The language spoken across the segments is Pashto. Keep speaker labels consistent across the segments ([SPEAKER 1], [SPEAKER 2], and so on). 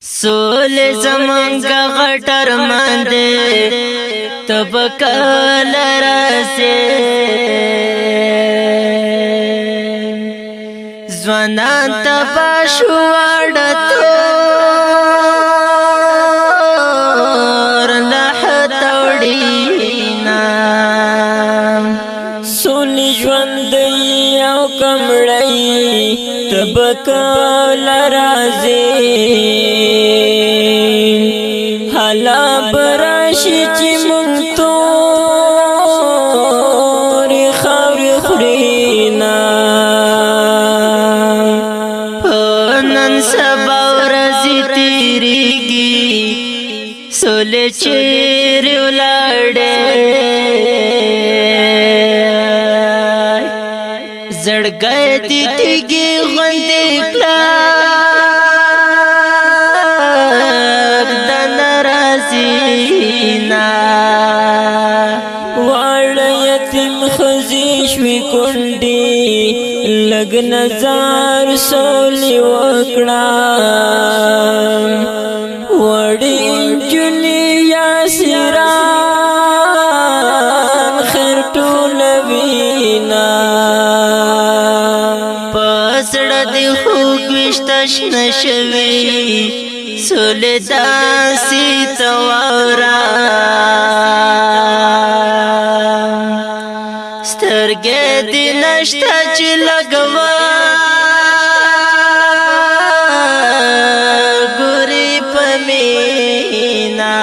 [SPEAKER 1] سول زمانگا غټر منده تبکل راسه زوانان تباشو وړتور لحت وړینا
[SPEAKER 2] سول ژوند یو کمړی تبکل رازه حالا براشی چی منتوری خاوری خورینا
[SPEAKER 1] نن سبا ورځی تیریږي سولې چیرې ولاړې زړګی دې تیږي غوندې کلک د ناراضینا
[SPEAKER 2] واړه یتیم ښځې شوې کونډې لږ نظر سولې وکړه وړې نجونې یاسران خیر ټولوینا
[SPEAKER 1] په زړه دې خوږ ویشته شنه شوي سولې داسې ته واوره سترګې دې نشته چې لګوا ګورې په مینا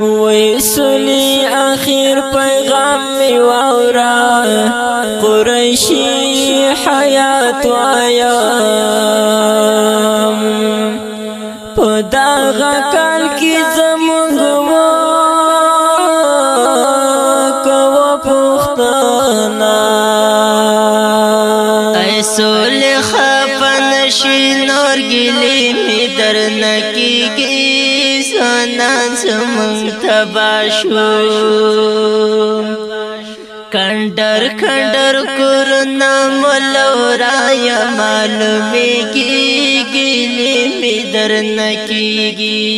[SPEAKER 2] وې سولې اخر پیغام می واورا قریشی حیات وایم په دغه کال کې زموږ وکوه پوښتنه
[SPEAKER 1] ای سولې خفه نشي نور ګیلې مې درنه کېږي ځوانان زموږ تباه شو کنډر کنډر کورونه ملورایا معلومیږي ګیلې مې درنه کېږي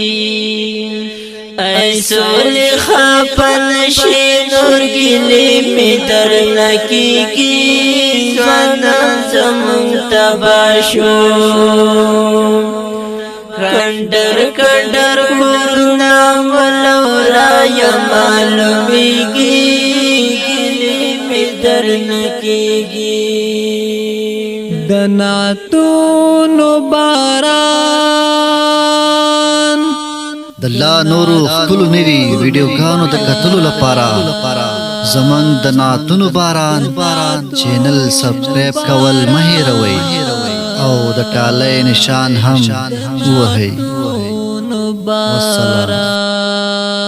[SPEAKER 1] ای سولې خفه نشي نور ګیلې مې درنه کېږي ځوانان زموږ تباه شو کنډر کنډر کورونه ملورایا معلومیږي ګیلې مې درنه کېږي
[SPEAKER 2] د نعتونو باران
[SPEAKER 3] د الله نورو خپلو نوي ویډیوګانو د کتلو لپاره زمونږ د نعتونو باران چینل سبسکرایب کول مه هېروئ او د ټالۍ نشان هم ووهئ. والسلام.